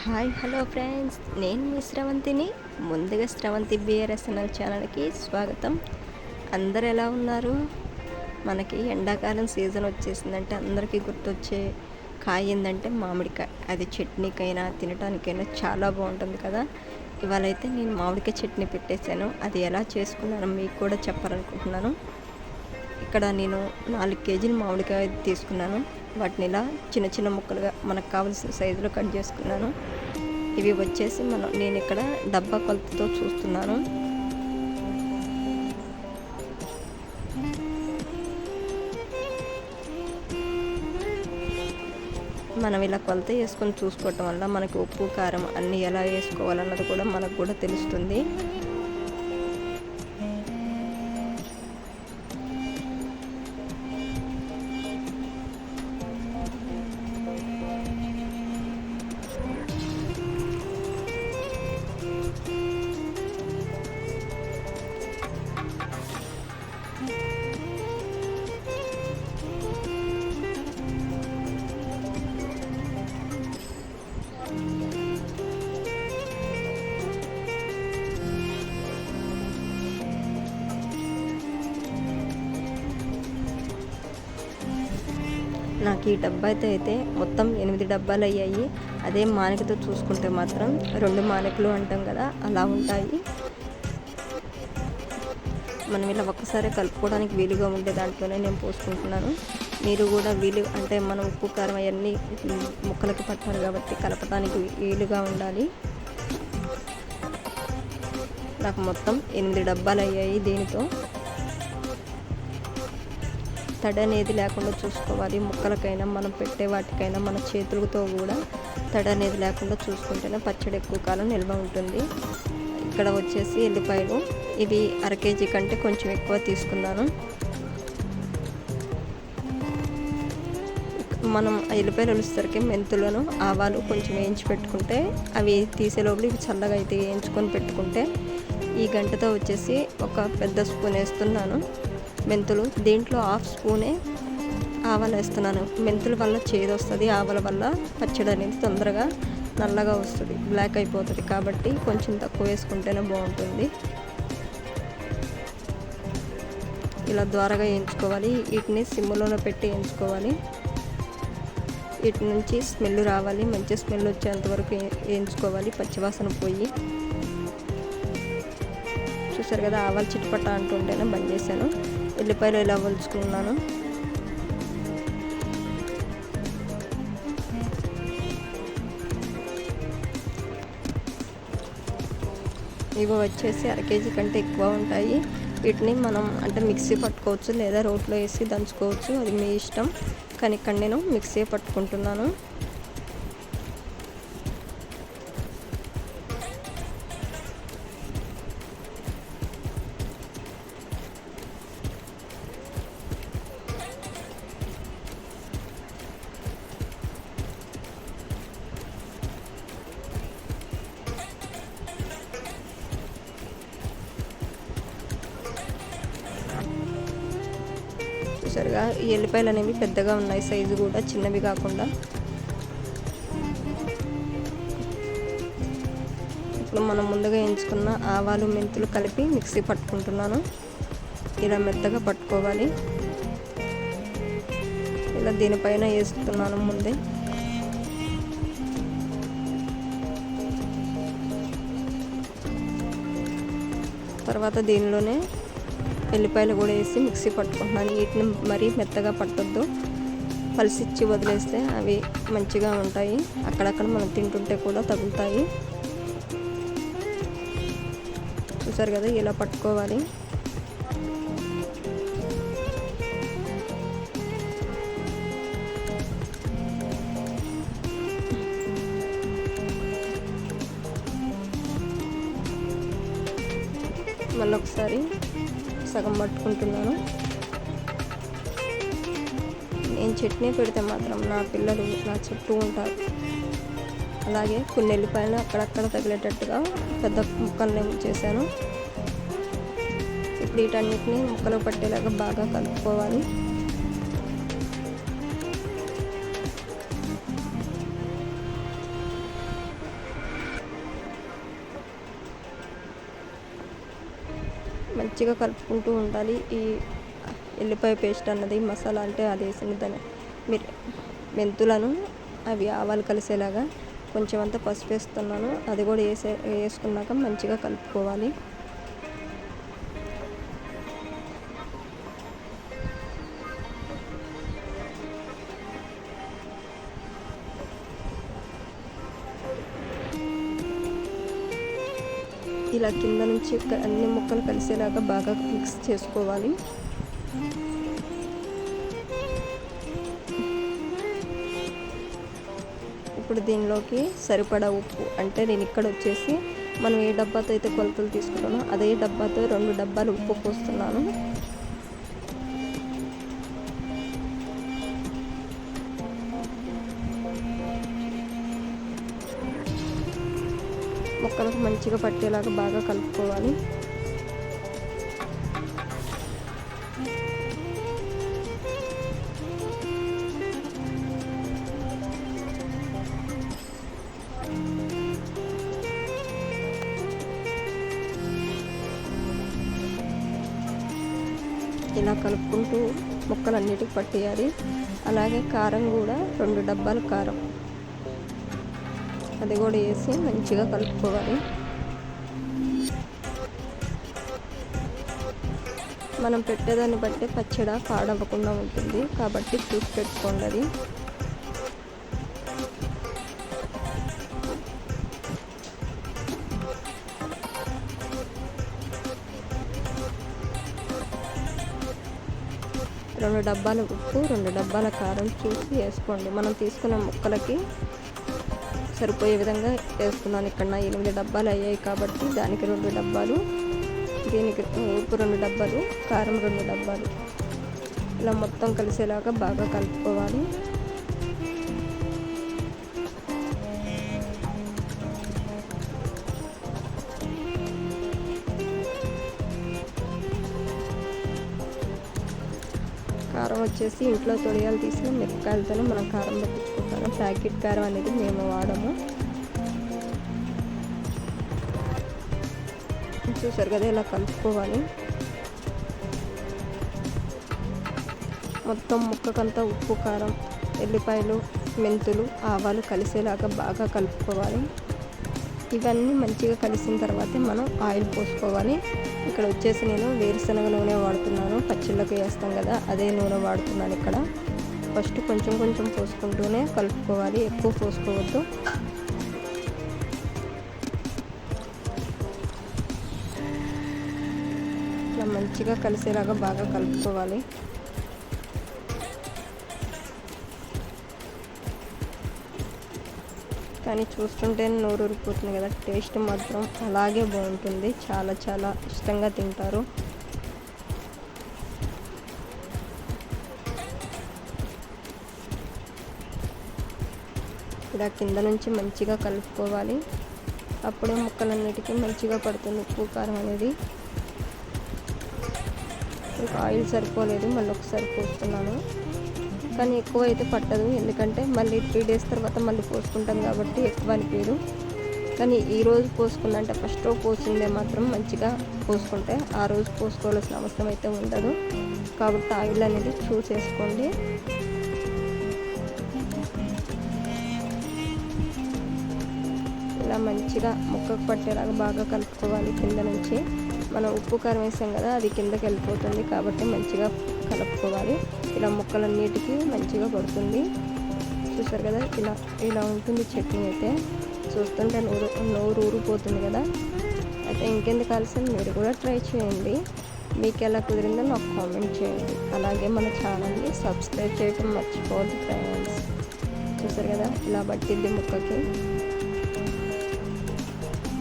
Hi hello friends, నేను మీ స్రవంతిని. ముందుగా స్రవంతి బిఆర్ఎస్ఎన్ఎల్ ఛానల్కి స్వాగతం. అందరు ఎలా ఉన్నారు? మనకి ఎండాకాలం సీజన్ వచ్చేసిందంటే అందరికీ గుర్తొచ్చే కాయ ఏంటంటే మామిడికాయ. అది చట్నీకైనా తినడానికైనా చాలా బాగుంటుంది కదా. ఇవాళ అయితే నేను మామిడికాయ చట్నీ పెట్టేశాను. అది ఎలా చేసుకున్నానో మీకు కూడా చెప్పాలనుకుంటున్నాను. ఇక్కడ నేను 4 కేజీలు మామిడికాయ తీసుకున్నాను. వాటిని ఇలా చిన్న చిన్న ముక్కలుగా మనకు కావాల్సిన సైజులో కట్ చేసుకున్నాను. ఇవి వచ్చేసి నేను ఇక్కడ డబ్బా కొలతతో చూస్తున్నాను. మనం ఇలా కొలత వేసుకొని చూసుకోవటం వల్ల మనకి ఉప్పు కారం అన్నీ ఎలా వేసుకోవాలన్నది కూడా మనకు కూడా తెలుస్తుంది. నాకు ఈ డబ్బా అయితే మొత్తం 8 డబ్బాలు అయ్యాయి. అదే మానికతో చూసుకుంటే మాత్రం 2 మానికలు అంటాం కదా, అలా ఉంటాయి. మనం ఇలా ఒక్కసారి కలుపుకోవడానికి వీలుగా ఉండే దాంట్లోనే నేను పోసుకుంటున్నాను. మీరు కూడా అంటే మనం ఉప్పు కారం అవన్నీ ముక్కలకి పట్టాలి కాబట్టి కలపడానికి వీలుగా ఉండాలి. నాకు మొత్తం 8 డబ్బాలు అయ్యాయి. దీనితో తడి అనేది లేకుండా చూసుకోవాలి. ముక్కలకైనా మనం పెట్టే వాటికైనా మన చేతులతో కూడా తడి అనేది లేకుండా చూసుకుంటేనే పచ్చడి ఎక్కువ కాలం నిల్వ ఉంటుంది. ఇక్కడ వచ్చేసి ఎల్లిపాయలు, ఇవి 1/2 కేజీ కంటే కొంచెం ఎక్కువ తీసుకున్నాను. మనం ఎల్లిపాయలు ఒలిసేసరికి మెంతులను ఆవాలు కొంచెం వేయించి పెట్టుకుంటే అవి తీసేలోపల ఇవి చల్లగా అయితే వేయించుకొని పెట్టుకుంటే, ఈ గంటతో వచ్చేసి ఒక పెద్ద స్పూన్ వేస్తున్నాను మెంతులు. దీంట్లో 1/2 స్పూనే ఆవాలు వేస్తున్నాను. మెంతుల వల్ల చేదు వస్తుంది, ఆవాల వల్ల పచ్చడి అనేది తొందరగా నల్లగా వస్తుంది, బ్లాక్ అయిపోతుంది. కాబట్టి కొంచెం తక్కువ వేసుకుంటేనే బాగుంటుంది. ఇలా ద్వారగా వేయించుకోవాలి. వీటిని సిమ్లోనే పెట్టి వేయించుకోవాలి. వీటి నుంచి స్మెల్ రావాలి, మంచి స్మెల్ వచ్చేంత వరకు వేయించుకోవాలి, పచ్చివాసన పోయి. చూసారు కదా, ఆవాలు చిటపట అంటుంటేనే బంద్ చేశాను. ఎల్లిపాయలు ఇలా ఒలుచుకున్నాను. ఇవి వచ్చేసి 1/2 కేజీ కంటే ఎక్కువ ఉంటాయి. వీటిని మనం అంటే మిక్సీ పట్టుకోవచ్చు లేదా రోట్లో వేసి దంచుకోవచ్చు, అది మీ ఇష్టం. కానీ ఇక్కడ నేను మిక్సీ పట్టుకుంటున్నాను. చూసారుగా, ఈ ఎల్లిపాయలు అనేవి పెద్దగా ఉన్నాయి, సైజు కూడా చిన్నవి కాకుండా. ఇప్పుడు మనం ముందుగా ఎంచుకున్న ఆవాలు మెంతులు కలిపి మిక్సీ పట్టుకుంటున్నాను. ఇలా మెత్తగా పట్టుకోవాలి. ఇలా దీనిపైన వేస్తున్నాను ముందే. తర్వాత దీనిలోనే ఎల్లిపాయలు కూడా వేసి మిక్సీ పట్టుకుంటున్నాను. వీటిని మరీ మెత్తగా పట్టొద్దు, పలిసిచ్చి వదిలేస్తే అవి మంచిగా ఉంటాయి. అక్కడక్కడ మనం తింటుంటే కూడా తగులుతాయి. చూసారు కదా, ఇలా పట్టుకోవాలి. మళ్ళీ ఒకసారి సగం పట్టుకుంటున్నాను. నేను చట్నీ పెడితే మాత్రం నా పిల్లలు నా చుట్టూ ఉంటారు. అలాగే కొన్ని ఎల్లిపాయలు అక్కడక్కడ తగిలేటట్టుగా పెద్ద ముక్కల్ని చేశాను. ఇప్పుడు వీటన్నిటిని ముక్కలు పట్టేలాగా బాగా కలుపుకోవాలి. మంచిగా కలుపుకుంటూ ఉండాలి. ఈ ఎల్లిపాయ పేస్ట్ అన్నది మసాలా అంటే అది వేసిన దాన్ని మీరు మెంతులను అవి ఆవాలు కలిసేలాగా కొంచెం అంతా పసుపు వేస్తున్నాను. అది కూడా వేసుకున్నాక మంచిగా కలుపుకోవాలి. ఇలా కింద నుంచి అన్ని ముక్కలు కలిసేలాగా బాగా మిక్స్ చేసుకోవాలి. ఇప్పుడు దీనిలోకి సరిపడా ఉప్పు, అంటే నేను ఇక్కడ వచ్చేసి మనం ఏ డబ్బాతో అయితే కొలతలు తీసుకున్నానో అదే డబ్బాతో 2 డబ్బాలు ఉప్పు పోస్తున్నాను. ముక్కలకు మంచిగా పట్టేలాగా బాగా కలుపుకోవాలి. ఇలా కలుపుకుంటూ ముక్కలన్నిటికి పట్టేయాలి. అలాగే కారం కూడా 2 డబ్బాలు కారం అది కూడా వేసి మంచిగా కలుపుకోవాలి. మనం పెట్టేదాన్ని బట్టి పచ్చడి పాడవకుండా ఉంటుంది కాబట్టి చూసి పెట్టుకోండి. అది రెండు డబ్బాల ఉప్పు 2 డబ్బాల కారం చూసి వేసుకోండి. మనం తీసుకున్న ముక్కలకి సరిపోయే విధంగా వేస్తున్నాను. ఇక్కడ 8 డబ్బాలు అయ్యాయి కాబట్టి దానికి 2 డబ్బాలు, దీనికి ఉప్పు 2 డబ్బాలు, కారం 2 డబ్బాలు. ఇలా మొత్తం కలిసేలాగా బాగా కలుపుకోవాలి. కారం వచ్చేసి ఇంట్లో తొడియాలు తీసిన మిరపకాయలతోనే మనం కారం పట్టించుకుంటాము. ప్యాకెట్ కారం అనేది మేము వాడము. చూసారు కదా, ఇలా కలుపుకోవాలి. మొత్తం ముక్కకంతా ఉప్పు, కారం, ఎల్లిపాయలు, మెంతులు, ఆవాలు కలిసేలాగా బాగా కలుపుకోవాలి. ఇవన్నీ మంచిగా కలిసిన తర్వాతే మనం ఆయిల్ పోసుకోవాలి. ఇక్కడ వచ్చేసి నేను వేరుశనగ నూనె వాడుతున్నాను. పచ్చళ్ళకి వేస్తాం కదా, అదే నూనె వాడుతున్నాను. ఇక్కడ ఫస్ట్ కొంచెం కొంచెం పోసుకుంటూనే కలుపుకోవాలి, ఎక్కువ పోసుకోవద్దు. ఇలా మంచిగా కలిసేలాగా బాగా కలుపుకోవాలి. కానీ చూస్తుంటే నోరు ఊరిపోతుంది కదా, టేస్ట్ మాత్రం అలాగే బాగుంటుంది. చాలా చాలా ఇష్టంగా తింటారు. ఇలా కింద నుంచి మంచిగా కలుపుకోవాలి. అప్పుడే ముక్కలన్నిటికీ మంచిగా పడుతుంది ఉప్పు, కారం అనేది. ఇంకా ఆయిల్ సరిపోలేదు, మళ్ళీ ఒకసారి పోస్తున్నాను. కానీ ఎక్కువ అయితే పట్టదు, ఎందుకంటే మళ్ళీ 3 days తర్వాత మళ్ళీ పోసుకుంటాం కాబట్టి ఎక్కువ అనిపించదు. కానీ ఈరోజు పోసుకున్నంటే ఫస్ట్ రోజు పోసిందే మాత్రం మంచిగా పోసుకుంటే ఆ రోజు పోసుకోవాల్సిన అవసరం అయితే ఉండదు. కాబట్టి ఆయిల్ అనేది చూసేసుకోండి. ఇలా మంచిగా ముక్కకు పట్టేలాగా బాగా కలుపుకోవాలి. కింద నుంచి మనం ఉప్పు కారం వేసాం కదా, అది కిందకి వెళ్ళిపోతుంది కాబట్టి మంచిగా కలుపుకోవాలి. ఇలా ముక్కలన్నిటికీ మంచిగా పడుతుంది. చూసారు కదా, ఇలా ఉంటుంది చట్నీ అయితే. చూస్తుంటే నోరు ఊరిపోతుంది కదా. అయితే ఇంకెందుకు ఆలస్యం, మీరు కూడా ట్రై చేయండి. మీకు ఎలా కుదిరిందో నాకు కామెంట్ చేయండి. అలాగే మన ఛానల్ని సబ్స్క్రైబ్ చేయడం మర్చిపోవద్దు ఫ్రెండ్స్. చూసారు కదా, ఇలా పట్టింది ముక్కకి.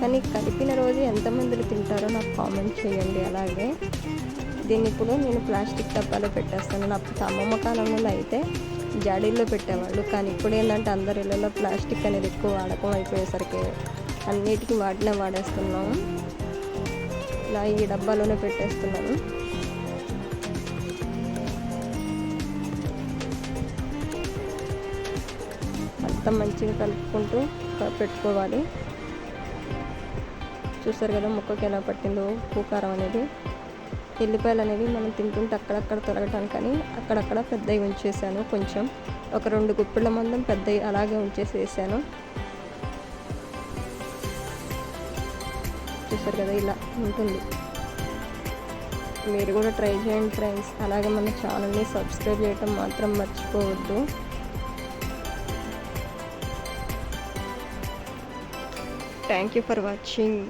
కానీ కలిపిన రోజు ఎంతమంది తింటారో నాకు కామెంట్ చేయండి. అలాగే దీన్ని ఇప్పుడు నేను ప్లాస్టిక్ డబ్బాలో పెట్టేస్తాను. నా అమ్మమ్మ కాలంలో అయితే జాడీల్లో పెట్టేవాళ్ళు, కానీ ఇప్పుడు ఏంటంటే అందరి ఇళ్ళలో ప్లాస్టిక్ అనేది ఎక్కువ వాడకం అయిపోయేసరికి అన్నిటికీ వాటినే వాడేస్తున్నాము. ఇలా ఈ డబ్బాలోనే పెట్టేస్తున్నాను. అంతా మంచిగా కలుపుకుంటూ పెట్టుకోవాలి. చూసారు కదా ముక్కకి ఎలా పట్టిందో ఉప్పు కారం అనేది. ఎల్లిపాయలు అనేవి మనం తింటుంటే అక్కడక్కడ తొలగటానికని అక్కడక్కడ పెద్దవి ఉంచేసాను. కొంచెం ఒక 2 గుప్పిళ్ళ మందం పెద్దవి అలాగే ఉంచేసేసాను. చూసారు కదా, ఇలా ఉంటుంది. మీరు కూడా ట్రై చేయండి ఫ్రెండ్స్. అలాగే మన ఛానల్ని సబ్స్క్రైబ్ చేయటం మాత్రం మర్చిపోవద్దు. Thank you for watching.